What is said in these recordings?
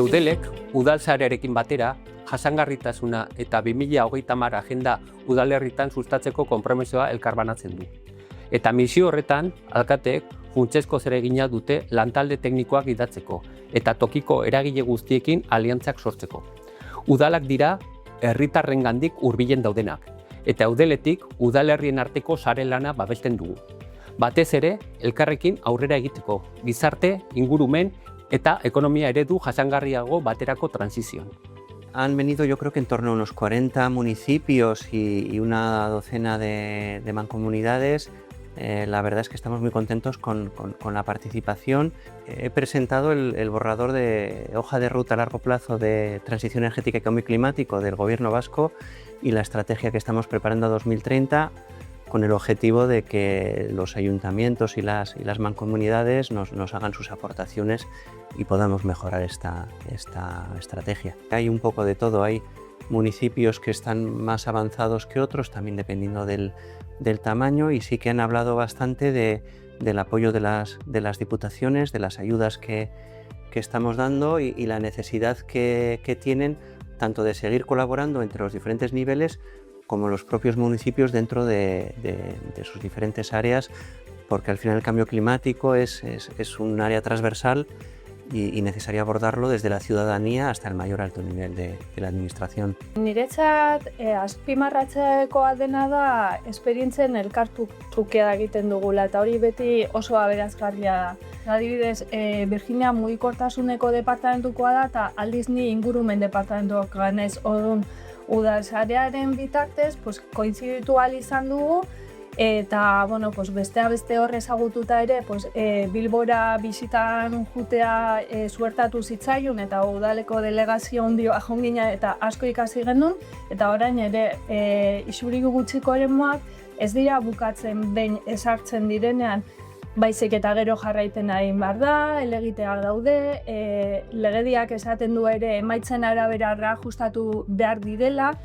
Eudelek udalsarearekin batera jasangarritasuna eta 2030 agenda udalerritan sustatzeko konpromisoa elkarbanatzen du. Eta misio horretan, alkateek funtsezko zeregina dute lantalde teknikoak gidatzeko eta tokiko eragile guztiekin aliantzak sortzeko. Udalak dira herritarrengandik hurbilen daudenak, eta Eudeletik udalerrien arteko sare lana babesten dugu. Batez ere, elkarrekin aurrera egiteko, gizarte, ingurumen eta ekonomia eredu jasangarriago baterako transizioan. Han venido, yo creo que en torno a unos 40 municipios y una docena de mancomunidades. La verdad es que estamos muy contentos con la participación. He presentado el borrador de hoja de ruta a largo plazo de transición energética y cambio climático del Gobierno vasco y la estrategia que estamos preparando a 2030 con el objetivo de que los ayuntamientos y las mancomunidades nos hagan sus aportaciones y podamos mejorar esta estrategia. Hay un poco de todo, hay municipios que están más avanzados que otros, también dependiendo del tamaño, y sí que han hablado bastante del apoyo de las diputaciones, de las ayudas que estamos dando y la necesidad que tienen tanto de seguir colaborando entre los diferentes niveles como los propios municipios dentro de sus diferentes áreas, porque al final el cambio climático es un área transversal y necesario abordarlo desde la ciudadanía hasta el mayor alto nivel de la administración. Niretzat azpimarratzekoa dena da esperientzien elkartrukea egiten dugula, eta hori beti oso aberazgarria da. Adibidez, Virginia mugikortasuneko departamentukoa da eta aldiz ni ingurumen departamentuak ganez, orduan udalsarearen bitartez koinziditu ahal izan dugu, eta besteak beste hor ezagututa ere Bilbora bisitan jutea suertatu zitzaion eta udaleko delegazio handia joan ginen eta asko ikasi genuen, eta orain ere isuri gutxiko eremuak ez dira bukatzen behin ezartzen direnean, baizik eta gero jarraipena egin behar da, helegiteak daude, legediak esaten du ere emaitzen arabera ajustatu behar direla,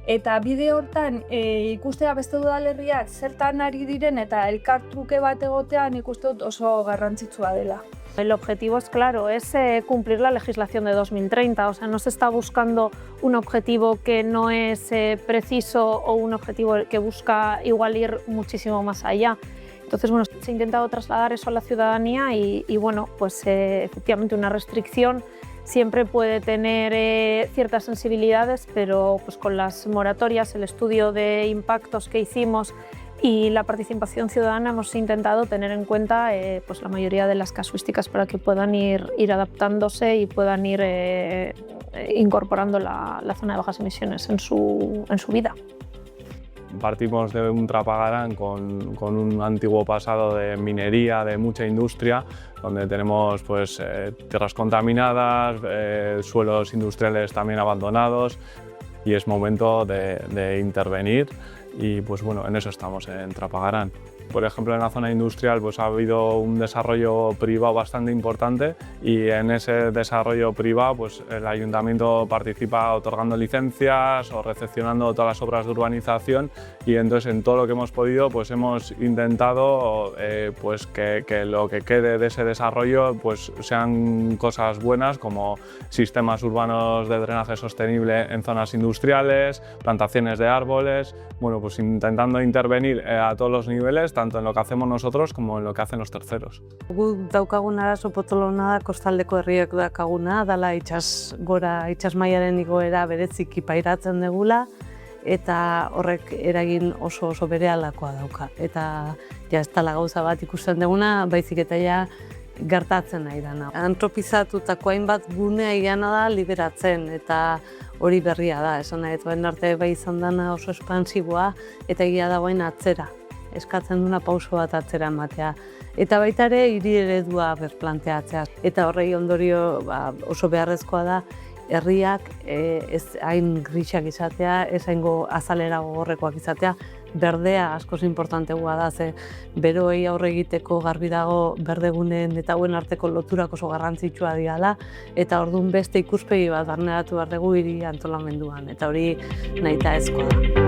eta bide hortan ikustea beste udalerriak zertan ari diren eta elkartruke bat egotean ikuste dut oso garrantzitsua dela. El objetivo es claro, es cumplir la legislación de 2030, o sea, no se está buscando un objetivo que no es preciso o un objetivo que busca igual ir muchísimo más allá. Entonces, se ha intentado trasladar eso a la ciudadanía y efectivamente una restricción siempre puede tener ciertas sensibilidades, pero con las moratorias, el estudio de impactos que hicimos y la participación ciudadana hemos intentado tener en cuenta la mayoría de las casuísticas para que puedan ir adaptándose y puedan ir incorporando la zona de bajas emisiones en su vida. Partimos de un Trapagarán con un antiguo pasado de minería, de mucha industria, donde tenemos tierras contaminadas, suelos industriales también abandonados, y es momento de intervenir y en eso estamos en Trapagarán. Por ejemplo, en la zona industrial ha habido un desarrollo privado bastante importante y en ese desarrollo privado el ayuntamiento participa otorgando licencias o recepcionando todas las obras de urbanización, y entonces en todo lo que hemos podido hemos intentado que lo que quede de ese desarrollo sean cosas buenas, como sistemas urbanos de drenaje sostenible en zonas industriales, plantaciones de árboles, intentando intervenir a todos los niveles, tanto en lo que hacemos nosotros como en lo que hacen los terceros. Guk daukagun arazo potolona da kostaldeko herriak daukaguna, dala itsas mailaren igoera bereziki pairatzen degula, eta horrek eragin oso berehalakoa dauka. Eta ez dela gauza bat ikusten duguna, baizik eta gertatzen nahi dana. Antropizatutako hainbat gunea igana da liberatzen, eta hori berria da. Esan nahi, arte bai izan dana oso espansiboa, eta egia dagoen atzera. Eskatzen duna pauso bat atzera ematea. Eta baita ere hiri eredua berplanteatzea. Eta horrei ondorio oso beharrezkoa da herriak ez hain grisak izatea, ez haingo azalera gogorrekoak izatea, berdea askoz importantegoa da, ze beroei aurre egiteko garbi dago berdeguneen eta hauen arteko loturak oso garrantzitsua dira, eta orduan beste ikuspegi bat barneratu behar dugu hiri antolamenduan, eta hori nahitaezkoa da.